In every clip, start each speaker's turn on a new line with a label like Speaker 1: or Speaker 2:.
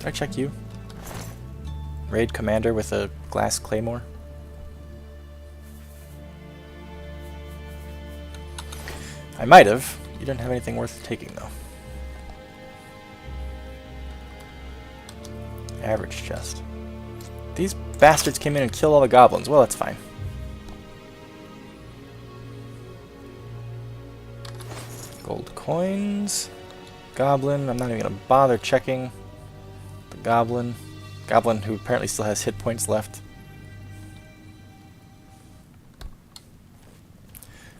Speaker 1: Did I check you? Raid commander with a glass claymore. I might have. You didn't have anything worth taking, though. Average chest. These bastards came in and killed all the goblins. Well, that's fine. Gold coins. Goblin. I'm not even going to bother checking the goblin. Goblin who apparently still has hit points left.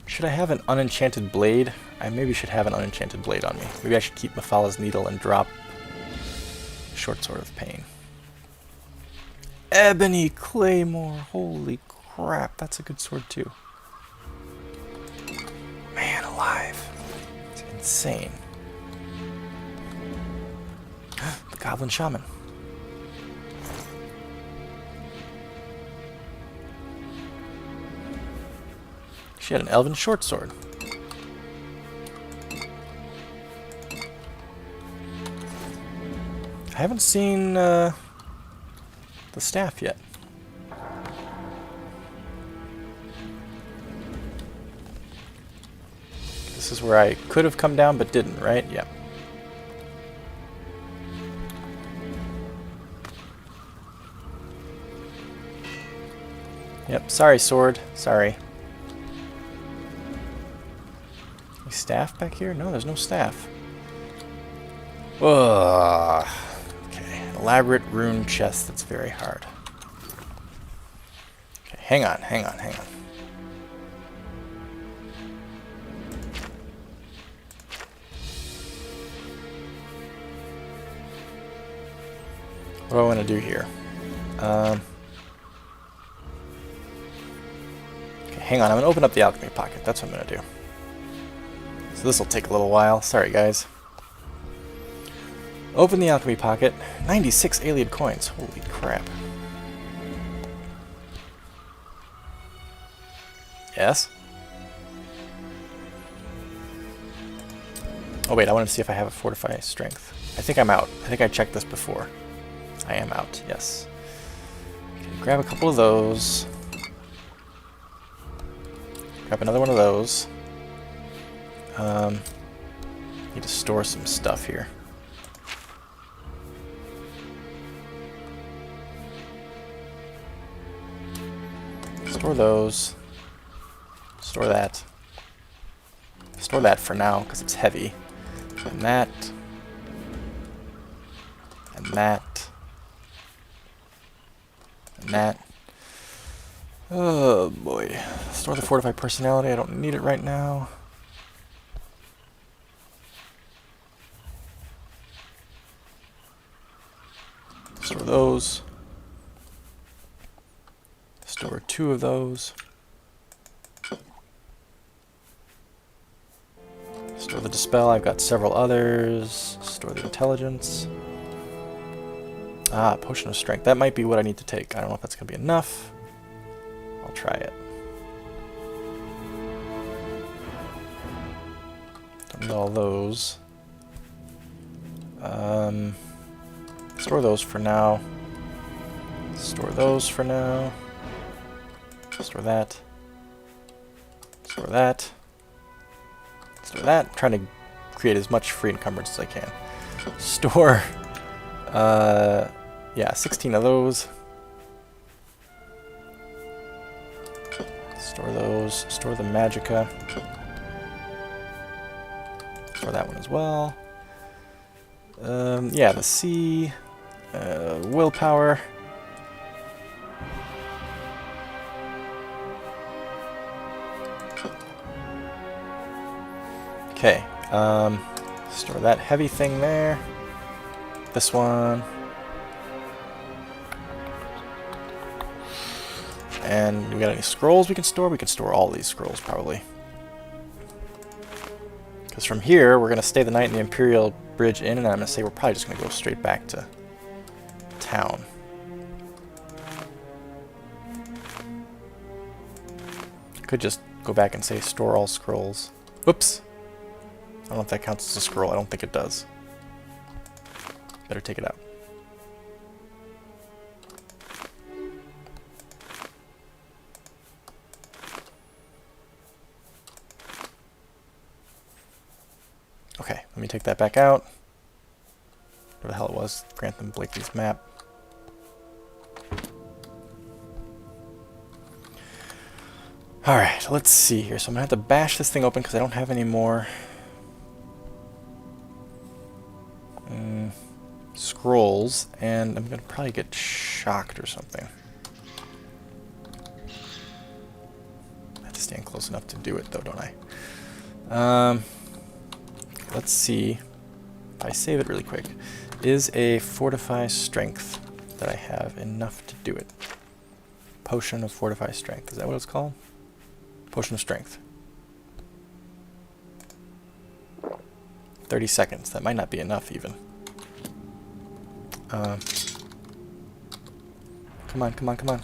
Speaker 1: Should I have an unenchanted blade? I maybe should have an unenchanted blade on me. Maybe I should keep Mephalah's needle and drop Short Sword of Pain. Ebony Claymore! Holy crap, that's a good sword too. Man alive. It's insane. The Goblin Shaman. She had an elven short sword. I haven't seen the staff yet. This is where I could have come down but didn't, right? Yeah. Yep, sorry sword. Sorry. Staff back here? No, there's no staff. Ugh. Okay, elaborate rune chest that's very hard. Okay, hang on. What do I want to do here? Okay, hang on, I'm going to open up the alchemy pocket. That's what I'm going to do. So this will take a little while. Sorry, guys. Open the alchemy pocket. 96 alien coins. Holy crap. Yes? Oh wait, I want to see if I have a fortify strength. I think I'm out. I think I checked this before. I am out, yes. Okay, grab a couple of those. Grab another one of those. Need to store some stuff here. Store those. Store that. Store that for now, because it's heavy. And that. And that. And that. Oh boy. Store the fortified personality. I don't need it right now. Store those. Store 2 of those. Store the dispel. I've got several others. Store the intelligence. Ah, potion of strength. That might be what I need to take. I don't know if that's going to be enough. I'll try it. Don't need all those. Store those for now. Store those for now. Store that. Store that. Store that. I'm trying to create as much free encumbrance as I can. Store, yeah, 16 of those. Store those. Store the Magicka. Store that one as well. Yeah, the sea. Willpower. Okay, store that heavy thing there. This one. And we got any scrolls we can store? We can store all these scrolls, probably. Because from here, we're going to stay the night in the Imperial Bridge Inn, and I'm going to say we're probably just going to go straight back to town. Could just go back and say store all scrolls. Whoops! I don't know if that counts as a scroll. I don't think it does. Better take it out. me take that back out. Whatever the hell it was. Grantham Blakely's map. Alright, let's see here. So I'm going to have to bash this thing open because I don't have any more scrolls, and I'm going to probably get shocked or something. I have to stand close enough to do it though, don't I? Let's see. If I save it really quick. Is a Fortify Strength that I have enough to do it? Potion of Fortify Strength. Is that what it's called? Potion of Strength. 30 seconds. That might not be enough even. Come on, come on, come on.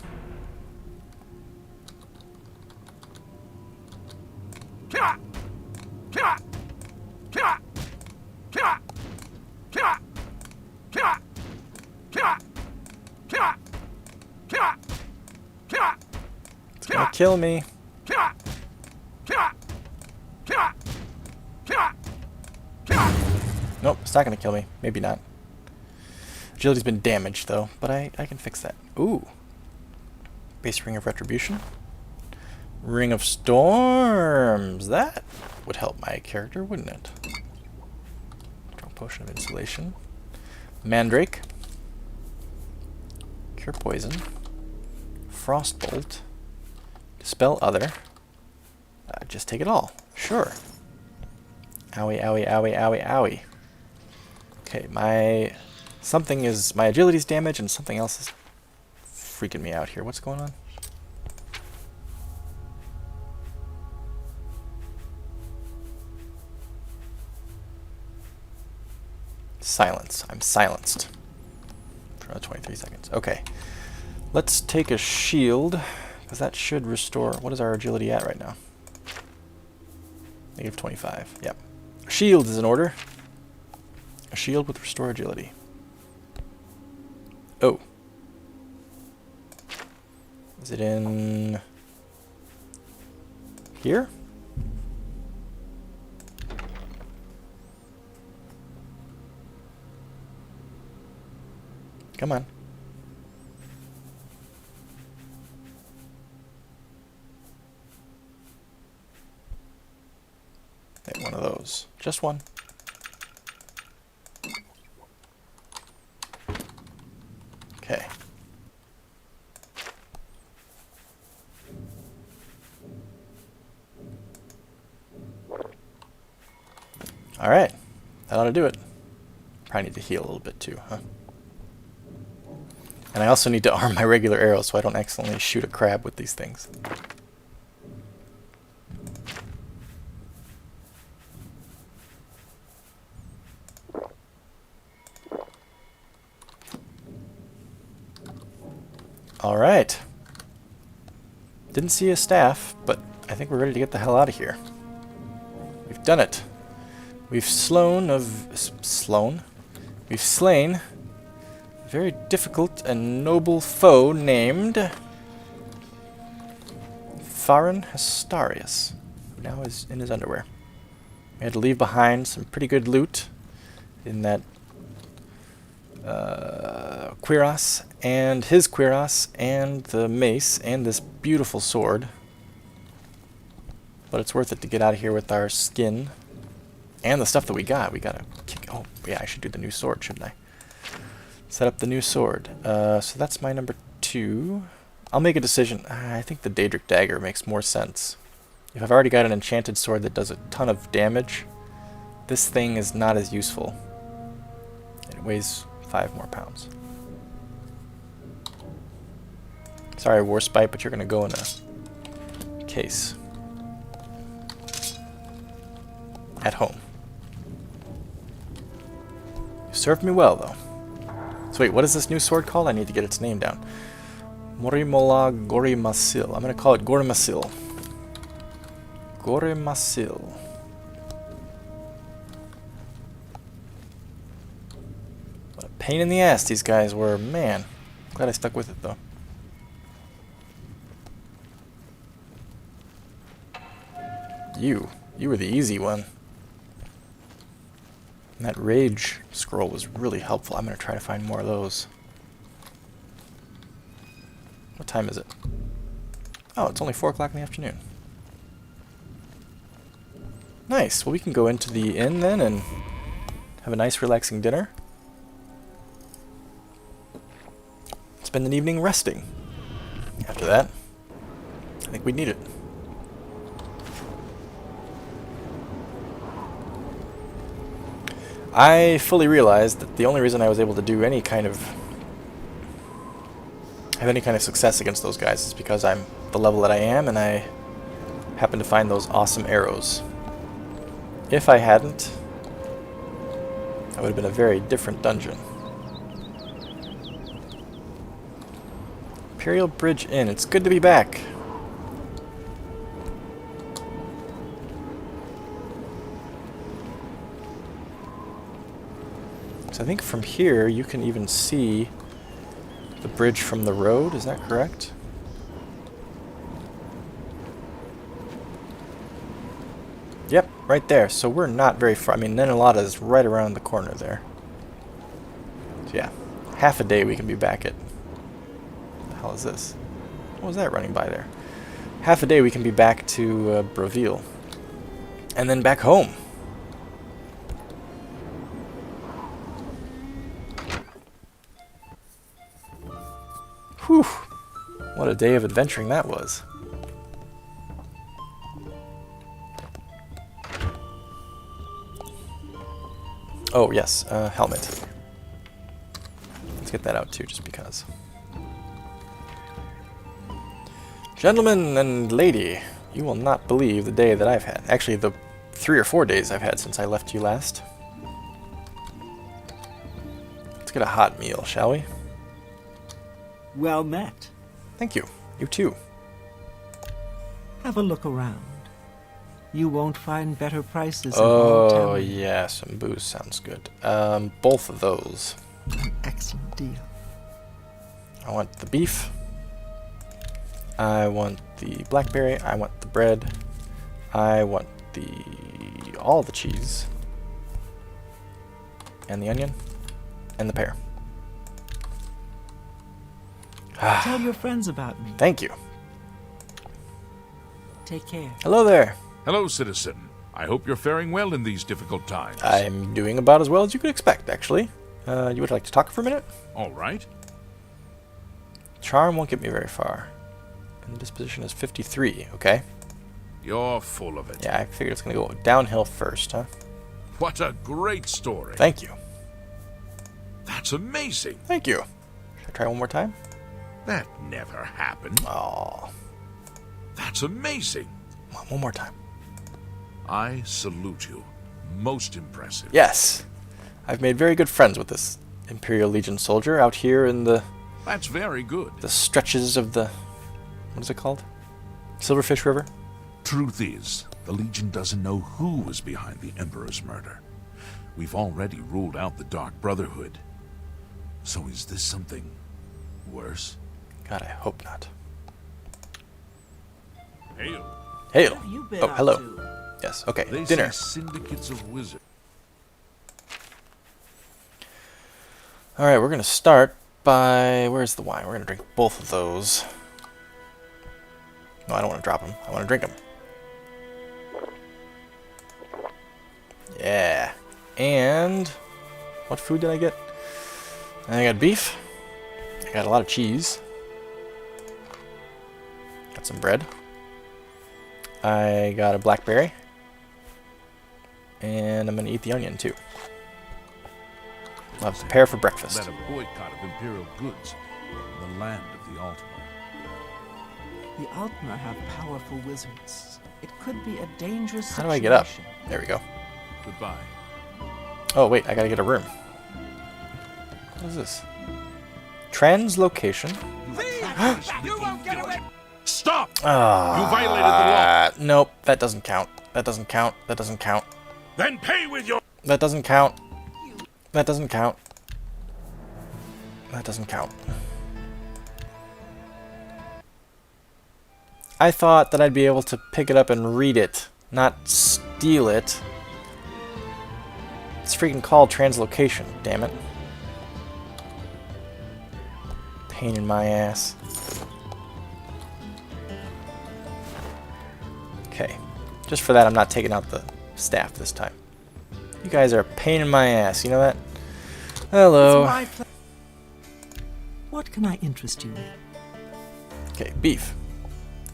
Speaker 1: It's gonna kill me. Nope, it's not gonna kill me. Maybe not. Agility's been damaged though, but I can fix that. Ooh. Base Ring of Retribution. Ring of Storms. That would help my character, wouldn't it? Potion of Insulation. Mandrake. Cure Poison. Frostbolt. Dispel Other. Just take it all. Sure. Owie, owie, owie, owie, owie. Okay, my agility's damaged and something else is freaking me out here. What's going on? Silence. I'm silenced. For another 23 seconds. Okay. Let's take a shield, because that should restore... What is our agility at right now? Negative 25. Yep. A shield is in order. A shield with restore agility. Oh. Is it in... here? Come on. Get one of those. Just one. Okay. Alright. That ought to do it. Probably need to heal a little bit too, huh? And I also need to arm my regular arrows so I don't accidentally shoot a crab with these things. Alright. Didn't see a staff, but I think we're ready to get the hell out of here. We've done it. We've slain a very difficult and noble foe named Farin Hestarius, who now is in his underwear. We had to leave behind some pretty good loot in that cuirass and his cuirass and the mace and this beautiful sword. But it's worth it to get out of here with our skin and the stuff that we got. We gotta kick... Oh, yeah, I should do the new sword, shouldn't I? Set up the new sword. So that's my number 2. I'll make a decision. I think the Daedric Dagger makes more sense. If I've already got an enchanted sword that does a ton of damage, this thing is not as useful. And it weighs 5 more pounds. Sorry, Warspite, but you're going to go in a case. At home. You served me well, though. So wait, what is this new sword called? I need to get its name down. Morimola Gorimasil. I'm going to call it Gorimasil. Gorimasil. What a pain in the ass these guys were. Man, glad I stuck with it, though. You were the easy one. And that rage scroll was really helpful. I'm going to try to find more of those. What time is it? Oh, it's only 4 o'clock in the afternoon. Nice. Well, we can go into the inn then and have a nice relaxing dinner. Spend an evening resting. After that, I think we need it. I fully realized that the only reason I was able to do any kind of success against those guys is because I'm the level that I am and I happen to find those awesome arrows. If I hadn't, that would have been a very different dungeon. Imperial Bridge Inn. It's good to be back. So I think from here you can even see the bridge from the road. Is that correct? Yep, right there. So we're not very far. I mean, Nenalata is right around the corner there. So yeah, half a day we can be back at... What the hell is this? What was that running by there? Half a day we can be back to Broville. And then back home. Whew. What a day of adventuring that was. Oh, yes, helmet. Let's get that out too, just because. Gentlemen and lady, you will not believe the day that I've had. Actually, the 3 or 4 days I've had since I left you last. Let's get a hot meal, shall we?
Speaker 2: Well met.
Speaker 1: Thank you. You too.
Speaker 2: Have a look around. You won't find better prices in all town.
Speaker 1: Oh, yeah, some booze sounds good. Both of those.
Speaker 2: An excellent deal.
Speaker 1: I want the beef. I want the blackberry. I want the bread. I want all the cheese. And the onion. And the pear.
Speaker 2: Tell your friends about me.
Speaker 1: Thank you.
Speaker 2: Take care.
Speaker 1: Hello there.
Speaker 3: Hello, citizen. I hope you're faring well in these difficult times.
Speaker 1: I'm doing about as well as you could expect, actually. You would like to talk for a minute?
Speaker 3: All right.
Speaker 1: Charm won't get me very far. And the disposition is 53, okay?
Speaker 3: You're full of it.
Speaker 1: Yeah, I figured it's going to go downhill first, huh?
Speaker 3: What a great story.
Speaker 1: Thank you.
Speaker 3: That's amazing.
Speaker 1: Thank you. Should I try one more time?
Speaker 3: That never happened.
Speaker 1: Oh.
Speaker 3: That's amazing.
Speaker 1: Come on, one more time.
Speaker 3: I salute you. Most impressive.
Speaker 1: Yes. I've made very good friends with this Imperial Legion soldier out here in the...
Speaker 3: That's very good.
Speaker 1: The stretches of the... What is it called? Silverfish River?
Speaker 3: Truth is, the Legion doesn't know who was behind the Emperor's murder. We've already ruled out the Dark Brotherhood. So is this something worse?
Speaker 1: God, I hope not.
Speaker 3: Hail.
Speaker 1: Hail!
Speaker 2: What have you been
Speaker 1: Oh,
Speaker 2: up
Speaker 1: hello.
Speaker 2: to?
Speaker 1: Yes, okay,
Speaker 3: They
Speaker 1: dinner.
Speaker 3: say syndicates of wizards.
Speaker 1: Alright, we're going to start by... Where's the wine? We're going to drink both of those. No, I don't want to drop them. I want to drink them. Yeah. And... What food did I get? I got beef. I got a lot of cheese. Got some bread. I got a blackberry. And I'm going to eat the onion, too. I'll have the pear for breakfast.
Speaker 3: Led a boycott of Imperial goods in the land of the Altmer.
Speaker 2: The Altmer have powerful wizards. It could be a dangerous situation.
Speaker 1: How do I get up? There we go.
Speaker 3: Goodbye.
Speaker 1: Oh, wait, I gotta get a room. What is this? Translocation.
Speaker 3: You won't get away. Stop!
Speaker 1: Ah,
Speaker 3: You violated the law.
Speaker 1: Nope, that doesn't count. That doesn't count. That doesn't count.
Speaker 3: Then pay with your...
Speaker 1: That doesn't count. That doesn't count. That doesn't count. I thought that I'd be able to pick it up and read it, not steal it. It's freaking called translocation, damn it. Pain in my ass. Okay. Just for that, I'm not taking out the staff this time. You guys are a pain in my ass, you know that? Hello.
Speaker 2: It's my what can I interest you in?
Speaker 1: Okay, beef.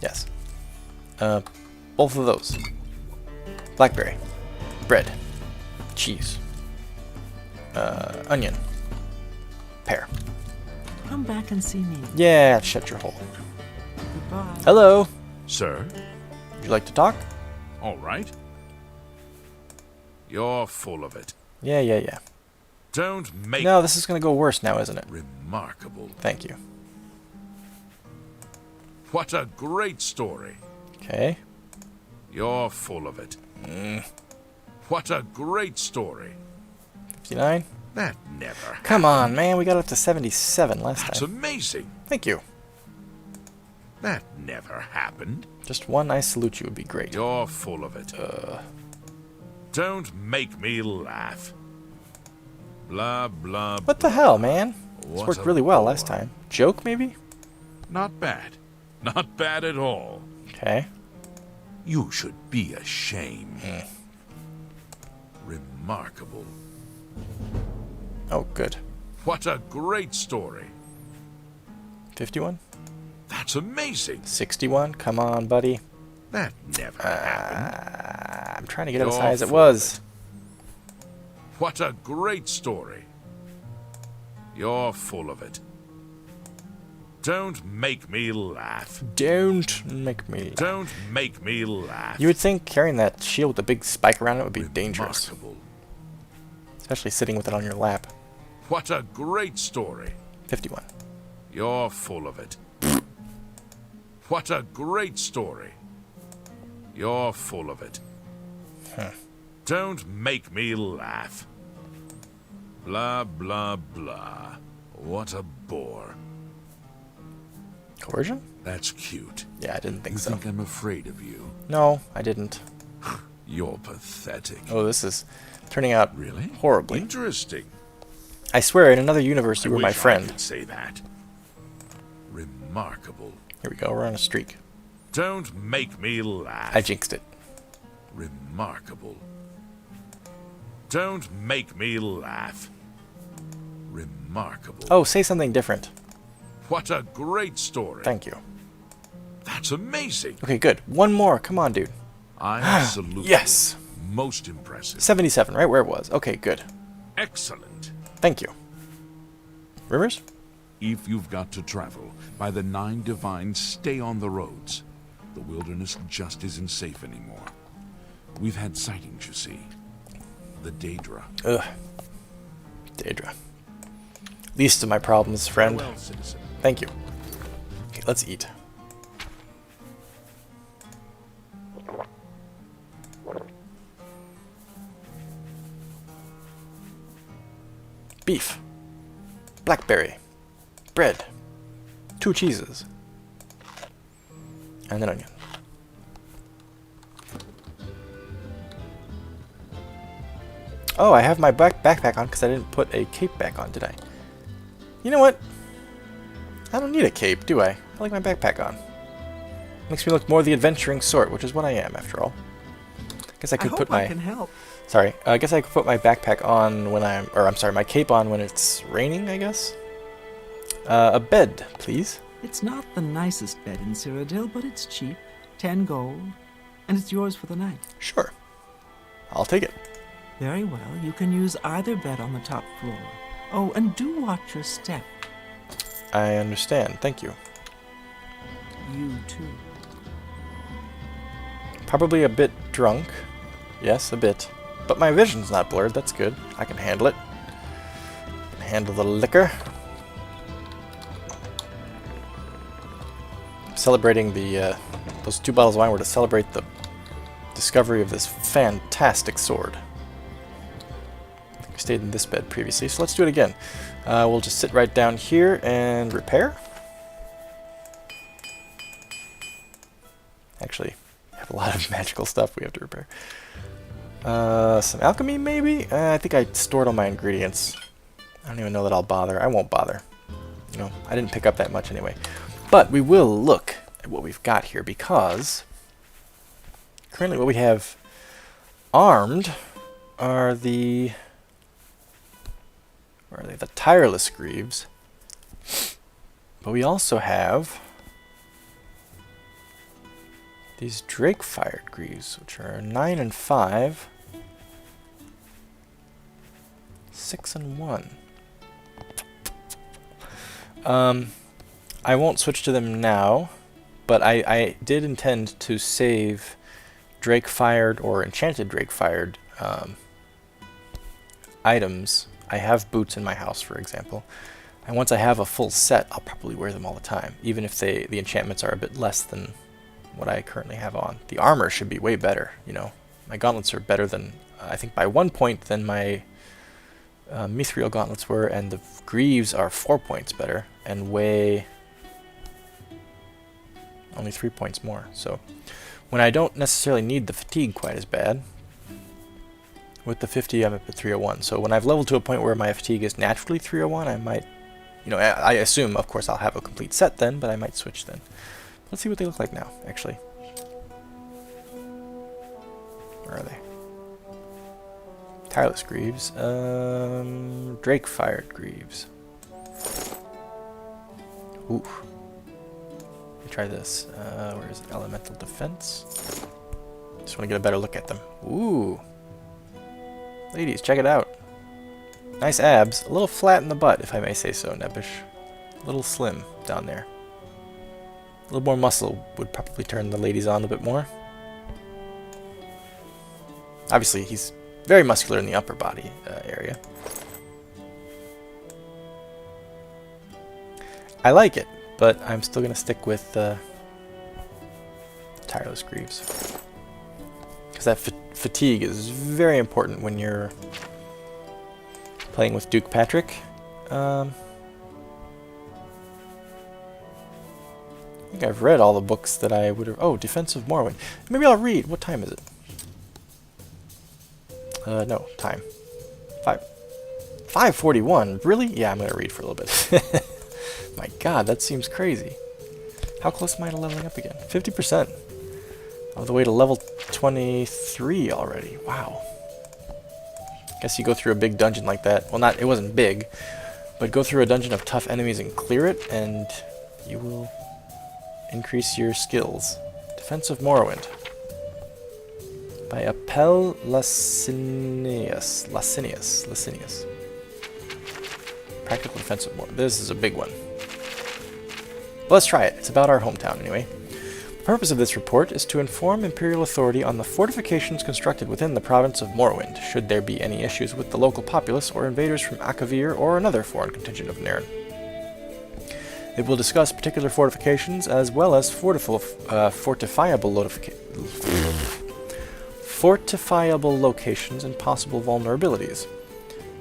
Speaker 1: Yes. Both of those. Blackberry. Bread. Cheese. Onion. Pear.
Speaker 2: Come back and see me.
Speaker 1: Yeah, shut your hole.
Speaker 2: Goodbye.
Speaker 1: Hello.
Speaker 3: Sir?
Speaker 1: Would you like to talk?
Speaker 3: All right. You're full of it.
Speaker 1: Yeah.
Speaker 3: Don't make
Speaker 1: No, this is going to go worse now, isn't it?
Speaker 3: remarkable.
Speaker 1: Thank you.
Speaker 3: What a great story.
Speaker 1: Okay.
Speaker 3: You're full of it. What a great story.
Speaker 1: 59.
Speaker 3: That never
Speaker 1: Come on, man. We got up to 77 last
Speaker 3: That's
Speaker 1: time.
Speaker 3: amazing.
Speaker 1: Thank you.
Speaker 3: That never happened.
Speaker 1: Just one I salute you would be great.
Speaker 3: You're full of it. Don't make me laugh. Blah, blah,
Speaker 1: What the hell, man? This
Speaker 3: What
Speaker 1: worked
Speaker 3: a
Speaker 1: really well
Speaker 3: bore.
Speaker 1: last time. Joke, maybe?
Speaker 3: Not bad. Not bad at all.
Speaker 1: Okay.
Speaker 3: You should be ashamed. Remarkable.
Speaker 1: Oh, good.
Speaker 3: What a great story.
Speaker 1: 51.
Speaker 3: That's amazing.
Speaker 1: 61. Come on, buddy.
Speaker 3: That never happened.
Speaker 1: I'm trying to get it as
Speaker 3: You're
Speaker 1: high as it
Speaker 3: full of
Speaker 1: was.
Speaker 3: What a great story. You're full of it. Don't make me laugh.
Speaker 1: Don't make me.
Speaker 3: Don't make me laugh.
Speaker 1: You would think carrying that shield with a big spike around it would be dangerous.
Speaker 3: Remarkable.
Speaker 1: Especially sitting with it on your lap.
Speaker 3: What a great story.
Speaker 1: 51.
Speaker 3: You're full of it. What a great story. You're full of it. Don't make me laugh. Blah, blah, blah. What a bore.
Speaker 1: Coercion?
Speaker 3: That's cute.
Speaker 1: Yeah, I didn't think
Speaker 3: You
Speaker 1: so.
Speaker 3: think I'm afraid of you?
Speaker 1: No, I didn't.
Speaker 3: You're pathetic.
Speaker 1: Oh, this is turning out
Speaker 3: Really?
Speaker 1: horribly.
Speaker 3: Interesting.
Speaker 1: I swear, in another universe, you
Speaker 3: I
Speaker 1: were my
Speaker 3: wish I
Speaker 1: friend.
Speaker 3: could say that. Remarkable.
Speaker 1: Here we go, we're on a streak.
Speaker 3: Don't make me laugh.
Speaker 1: I jinxed it.
Speaker 3: Remarkable. Don't make me laugh. Remarkable.
Speaker 1: Oh, say something different.
Speaker 3: What a great story.
Speaker 1: Thank you.
Speaker 3: That's amazing.
Speaker 1: Okay, good. One more. Come on, dude.
Speaker 3: I salute
Speaker 1: Yes.
Speaker 3: you. Most impressive.
Speaker 1: 77, right where it was. Okay, good.
Speaker 3: Excellent.
Speaker 1: Thank you. Rivers?
Speaker 3: If you've got to travel, by the 9 divines, stay on the roads. The wilderness just isn't safe anymore. We've had sightings, you see. The Daedra.
Speaker 1: Ugh. Daedra. Least of my problems, friend.
Speaker 3: Farewell, citizen.
Speaker 1: Thank you. Okay, let's eat. Beef. Blackberry. Bread. 2 cheeses. And an onion. Oh, I have my backpack on because I didn't put a cape back on, did I? You know what? I don't need a cape, do I? I like my backpack on. Makes me look more the adventuring sort, which is what I am, after all. Guess I could
Speaker 2: hope
Speaker 1: put
Speaker 2: I
Speaker 1: my...
Speaker 2: can help.
Speaker 1: Sorry, I guess I could put my backpack on when I'm... Or, I'm sorry, my cape on when it's raining, I guess? A bed, please.
Speaker 2: It's not the nicest bed in Cyrodiil, but it's cheap. 10 gold. And it's yours for the night.
Speaker 1: Sure. I'll take it.
Speaker 2: Very well. You can use either bed on the top floor. Oh, and do watch your step.
Speaker 1: I understand, thank you.
Speaker 2: You too.
Speaker 1: Probably a bit drunk. Yes, a bit. But my vision's not blurred, that's good. I can handle it. I can handle the liquor. Celebrating the, those 2 bottles of wine were to celebrate the discovery of this fantastic sword. We stayed in this bed previously, so let's do it again. We'll just sit right down here and repair. Actually, I have a lot of magical stuff we have to repair. Some alchemy, maybe? I think I stored all my ingredients. I don't even know that I'll bother. I won't bother. You know, I didn't pick up that much anyway. But we will look at what we've got here, because currently what we have armed are the... Where are they? The Tireless Greaves. But we also have these Drake-fired Greaves, which are 9 and 5, 6 and 1. I won't switch to them now, but I did intend to save Drake-fired or Enchanted Drake-fired items. I have boots in my house, for example. And once I have a full set, I'll probably wear them all the time, even if the enchantments are a bit less than what I currently have on. The armor should be way better, you know. My gauntlets are better than, I think by 1 point than my Mithril gauntlets were, and the greaves are 4 points better, and weigh only 3 points more. So when I don't necessarily need the fatigue quite as bad, with the 50 I'm up at 301. So when I've leveled to a point where my fatigue is naturally 301, I might, you know, I assume, of course, I'll have a complete set then, but I might switch then. Let's see what they look like now, actually. Where are they? Tireless Greaves. Drake-fired Greaves. Ooh. Let me try this. Where is it? Elemental Defense. Just want to get a better look at them. Ooh. Ladies, check it out. Nice abs. A little flat in the butt, if I may say so, Nebbish. A little slim down there. A little more muscle would probably turn the ladies on a bit more. Obviously, he's very muscular in the upper body area. I like it, but I'm still going to stick with Tireless Greaves. Because that fatigue is very important when you're playing with Duke Patrick. I think I've read all the books that I would have... Oh, Defense of Morrowind. Maybe I'll read. What time is it? No, time. 5:41? Really? Yeah, I'm going to read for a little bit. My god, that seems crazy. How close am I to leveling up again? 50%. All the way to level 23 already. Wow. Guess you go through a big dungeon like that. Well, it wasn't big, but go through a dungeon of tough enemies and clear it, and you will increase your skills. Defense of Morrowind. By Appel Lasinius. Practical Defense of Morrowind. This is a big one. Well, let's try it. It's about our hometown, anyway. The purpose of this report is to inform Imperial authority on the fortifications constructed within the province of Morrowind, should there be any issues with the local populace or invaders from Akavir or another foreign contingent of Naren. It will discuss particular fortifications as well as fortifiable locations and possible vulnerabilities.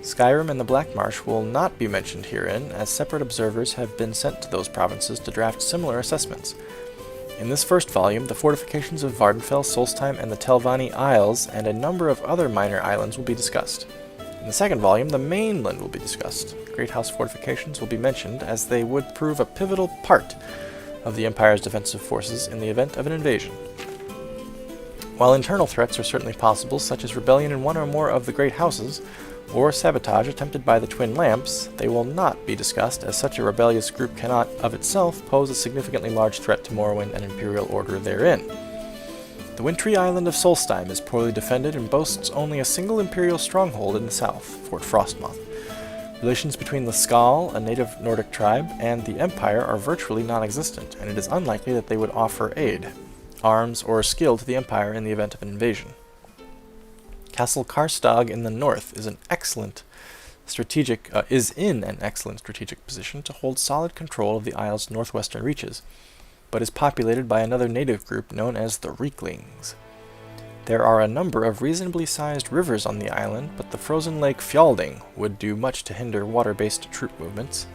Speaker 1: Skyrim and the Black Marsh will not be mentioned herein, as separate observers have been sent to those provinces to draft similar assessments. In this first volume, the fortifications of Vardenfell, Solstheim, and the Telvanni Isles, and a number of other minor islands will be discussed. In the second volume, the mainland will be discussed. Great House fortifications will be mentioned, as they would prove a pivotal part of the Empire's defensive forces in the event of an invasion. While internal threats are certainly possible, such as rebellion in one or more of the Great Houses, or sabotage attempted by the Twin Lamps, they will not be discussed, as such a rebellious group cannot, of itself, pose a significantly large threat to Morrowind and Imperial order therein. The wintry island of Solstheim is poorly defended and boasts only a single Imperial stronghold in the south, Fort Frostmoth. Relations between the Skal, a native Nordic tribe, and the Empire are virtually non-existent, and it is unlikely that they would offer aid, arms, or skill to the Empire in the event of an invasion. Castle Karstag in the north is in an excellent strategic position to hold solid control of the isle's northwestern reaches, but is populated by another native group known as the Reeklings. There are a number of reasonably sized rivers on the island, but the frozen lake Fjalding would do much to hinder water-based troop movements.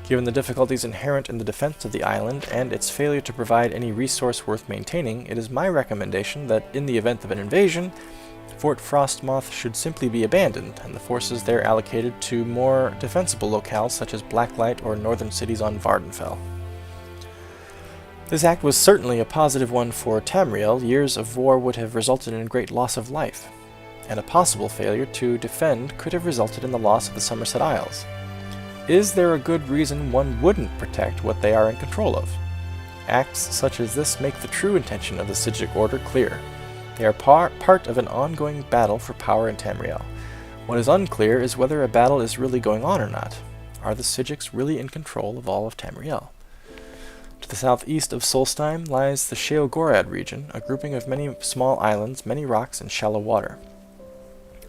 Speaker 1: Given the difficulties inherent in the defense of the island and its failure to provide any resource worth maintaining, it is my recommendation that, in the event of an invasion, Fort Frostmoth should simply be abandoned, and the forces there allocated to more defensible locales such as Blacklight or northern cities on Vvardenfell. This act was certainly a positive one for Tamriel. Years of war would have resulted in great loss of life, and a possible failure to defend could have resulted in the loss of the Somerset Isles. Is there a good reason one wouldn't protect what they are in control of? Acts such as this make the true intention of the Psijic Order clear. They are part of an ongoing battle for power in Tamriel. What is unclear is whether a battle is really going on or not. Are the Psijics really in control of all of Tamriel? To the southeast of Solstheim lies the Sheogorath region, a grouping of many small islands, many rocks, and shallow water.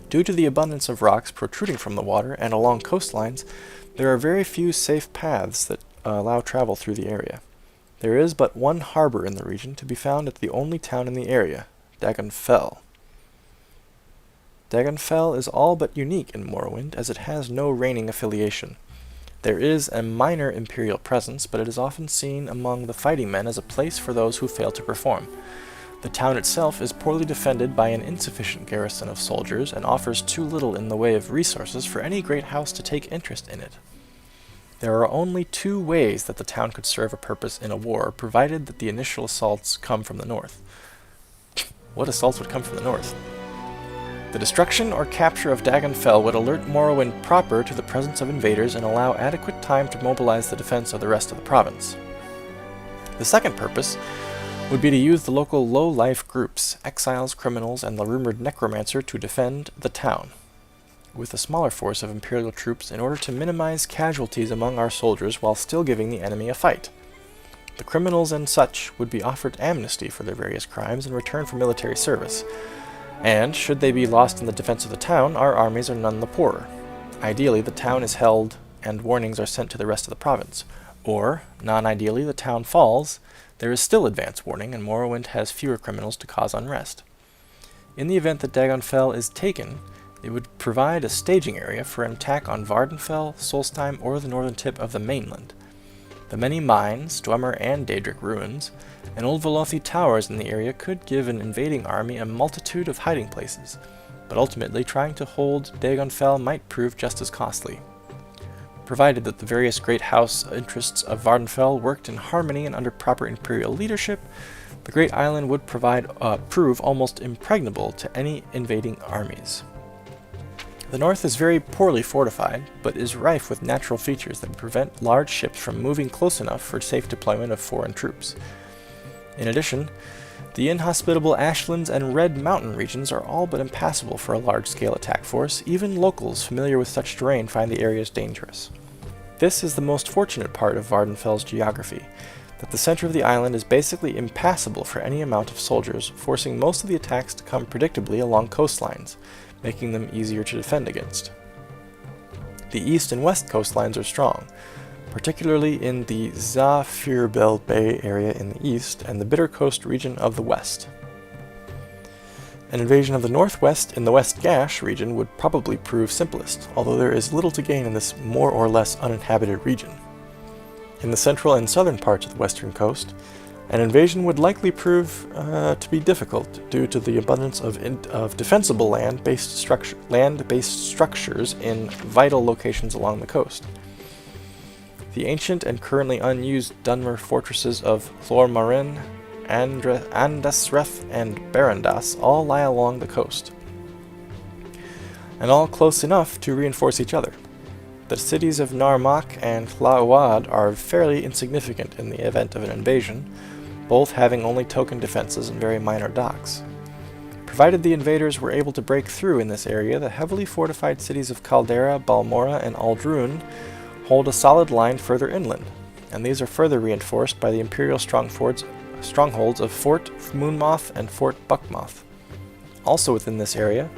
Speaker 1: Due to the abundance of rocks protruding from the water and along coastlines, there are very few safe paths that allow travel through the area. There is but one harbor in the region, to be found at the only town in the area, Dagonfell. Dagonfell is all but unique in Morrowind, as it has no reigning affiliation. There is a minor Imperial presence, but it is often seen among the fighting men as a place for those who fail to perform. The town itself is poorly defended by an insufficient garrison of soldiers, and offers too little in the way of resources for any great house to take interest in it. There are only two ways that the town could serve a purpose in a war, provided that the initial assaults come from the north. What assaults would come from the north? The destruction or capture of Dagonfell would alert Morrowind proper to the presence of invaders and allow adequate time to mobilize the defense of the rest of the province. The second purpose would be to use the local low-life groups, exiles, criminals, and the rumored necromancer to defend the town, with a smaller force of Imperial troops in order to minimize casualties among our soldiers while still giving the enemy a fight. The criminals and such would be offered amnesty for their various crimes in return for military service, and should they be lost in the defense of the town, our armies are none the poorer. Ideally, the town is held and warnings are sent to the rest of the province, or, non-ideally, the town falls, there is still advance warning, and Morrowind has fewer criminals to cause unrest. In the event that Dagonfell is taken, it would provide a staging area for an attack on Vvardenfell, Solstheim, or the northern tip of the mainland. The many mines, Dwemer and Daedric ruins, and old Velothi towers in the area could give an invading army a multitude of hiding places, but ultimately trying to hold Dagonfell might prove just as costly. Provided that the various great house interests of Vvardenfell worked in harmony and under proper Imperial leadership, the great island would prove almost impregnable to any invading armies. The north is very poorly fortified, but is rife with natural features that prevent large ships from moving close enough for safe deployment of foreign troops. In addition, the inhospitable Ashlands and Red Mountain regions are all but impassable for a large-scale attack force. Even locals familiar with such terrain find the areas dangerous. This is the most fortunate part of Vvardenfell's geography, that the center of the island is basically impassable for any amount of soldiers, forcing most of the attacks to come predictably along coastlines, making them easier to defend against. The east and west coastlines are strong, particularly in the Zafirbel Bay area in the east and the Bitter Coast region of the west. An invasion of the northwest in the West Gash region would probably prove simplest, although there is little to gain in this more or less uninhabited region. In the central and southern parts of the western coast, an invasion would likely prove to be difficult due to the abundance of defensible land-based structures in vital locations along the coast. The ancient and currently unused Dunmer fortresses of Llormarin, Andasreth, and Barandas all lie along the coast, and all close enough to reinforce each other. The cities of Narmak and Tlawad are fairly insignificant in the event of an invasion, both having only token defenses and very minor docks. Provided the invaders were able to break through in this area, the heavily fortified cities of Caldera, Balmora, and Aldrun hold a solid line further inland, and these are further reinforced by the Imperial strongholds of Fort Moonmoth and Fort Buckmoth. Also within this area,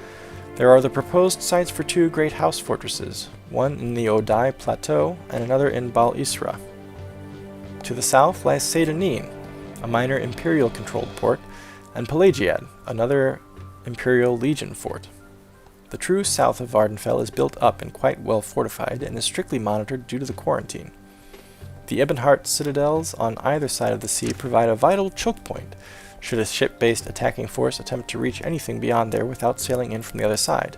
Speaker 1: there are the proposed sites for two great house fortresses, one in the Odai Plateau and another in Bal Isra. To the south lies Seydanin, a minor Imperial-controlled port, and Pelagiad, another Imperial Legion fort. The true south of Vvardenfell is built up and quite well fortified, and is strictly monitored due to the quarantine. The Ebonheart citadels on either side of the sea provide a vital choke point should a ship-based attacking force attempt to reach anything beyond there without sailing in from the other side.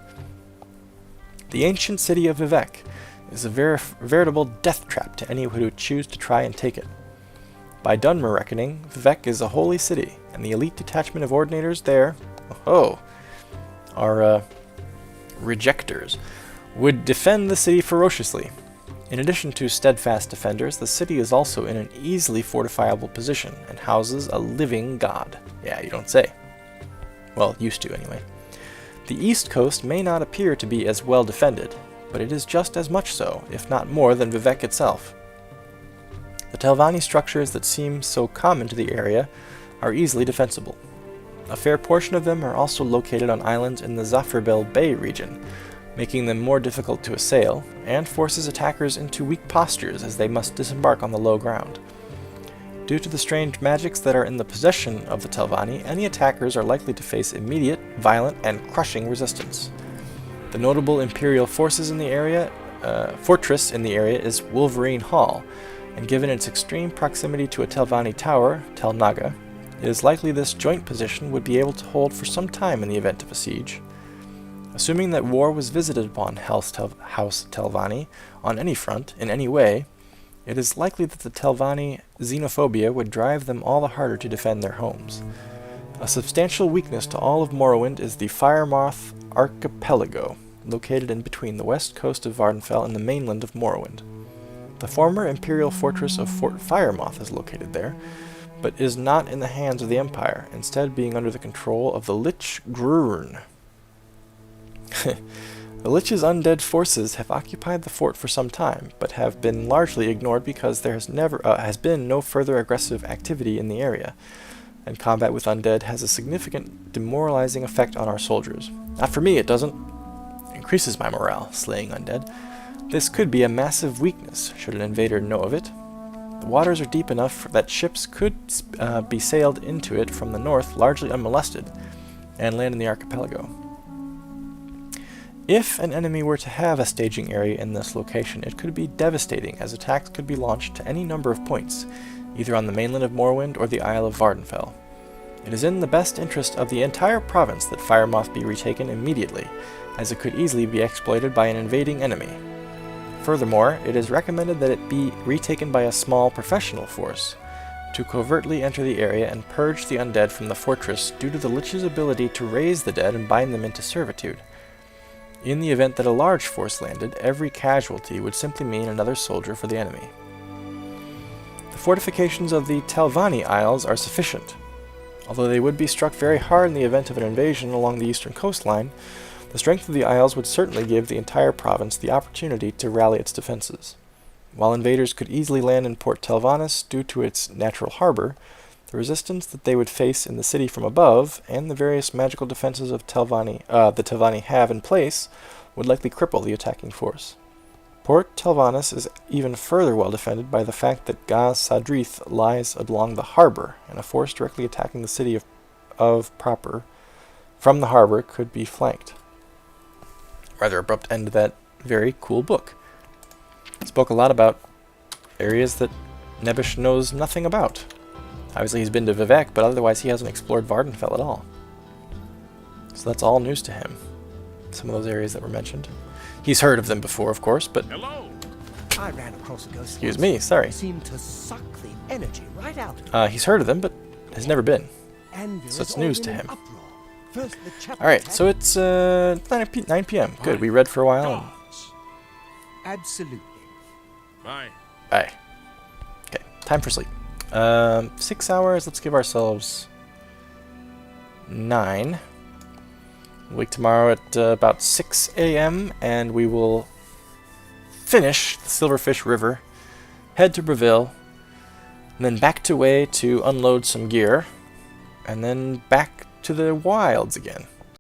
Speaker 1: The ancient city of Vivec is a veritable death trap to any who would choose to try and take it. By Dunmer reckoning, Vivec is a holy city, and the elite detachment of Ordinators there, are rejectors, would defend the city ferociously. In addition to steadfast defenders, the city is also in an easily fortifiable position and houses a living god. Yeah, you don't say. Well, used to anyway. The east coast may not appear to be as well defended, but it is just as much so, if not more, than Vivec itself. The Telvanni structures that seem so common to the area are easily defensible. A fair portion of them are also located on islands in the Zafrabel Bay region, making them more difficult to assail, and forces attackers into weak postures as they must disembark on the low ground. Due to the strange magics that are in the possession of the Telvanni, any attackers are likely to face immediate, violent, and crushing resistance. The notable Imperial forces in the area, fortress in the area is Wolverine Hall, and given its extreme proximity to a Telvanni tower, Tel Naga, it is likely this joint position would be able to hold for some time in the event of a siege. Assuming that war was visited upon House Telvanni on any front, in any way, it is likely that the Telvanni xenophobia would drive them all the harder to defend their homes. A substantial weakness to all of Morrowind is the Firemoth Archipelago, located in between the west coast of Vvardenfell and the mainland of Morrowind. The former Imperial fortress of Fort Firemoth is located there, but is not in the hands of the Empire, instead being under the control of the Lich Grurn. The Lich's undead forces have occupied the fort for some time, but have been largely ignored because there has been no further aggressive activity in the area, and combat with undead has a significant demoralizing effect on our soldiers. Not for me, it doesn't. It increases my morale, slaying undead. This could be a massive weakness, should an invader know of it. The waters are deep enough that ships could be sailed into it from the north largely unmolested, and land in the archipelago. If an enemy were to have a staging area in this location, it could be devastating, as attacks could be launched to any number of points, either on the mainland of Morrowind or the Isle of Vvardenfell. It is in the best interest of the entire province that Firemoth be retaken immediately, as it could easily be exploited by an invading enemy. Furthermore, it is recommended that it be retaken by a small professional force, to covertly enter the area and purge the undead from the fortress due to the Lich's ability to raise the dead and bind them into servitude. In the event that a large force landed, every casualty would simply mean another soldier for the enemy. The fortifications of the Telvanni Isles are sufficient. Although they would be struck very hard in the event of an invasion along the eastern coastline, the strength of the Isles would certainly give the entire province the opportunity to rally its defenses. While invaders could easily land in Port Telvannis due to its natural harbor, the resistance that they would face in the city from above, and the various magical defenses of the Telvanni have in place, would likely cripple the attacking force. Port Telvannis is even further well defended by the fact that Gaz Sadrith lies along the harbor, and a force directly attacking the city of proper from the harbor could be flanked. Rather abrupt end to that very cool book. It spoke a lot about areas that Nebish knows nothing about. Obviously he's been to Vivec, but otherwise he hasn't explored Vvardenfell at all. So that's all news to him. Some of those areas that were mentioned. He's heard of them before, of course, but...
Speaker 3: Hello!
Speaker 2: I ran across a ghost.
Speaker 1: Excuse me, sorry.
Speaker 2: Seemed to suck the energy right out of it.
Speaker 1: He's heard of them, but has never been. So it's news to him. Alright, so it's 9 p.m. Good, we read for a while.
Speaker 2: Absolutely.
Speaker 3: Bye.
Speaker 1: Bye. Okay, time for sleep. 6 hours, let's give ourselves 9. Wake tomorrow at about 6 a.m. and we will finish the Silverfish River, head to Breville, and then back to Way to unload some gear, and then back to the wilds again.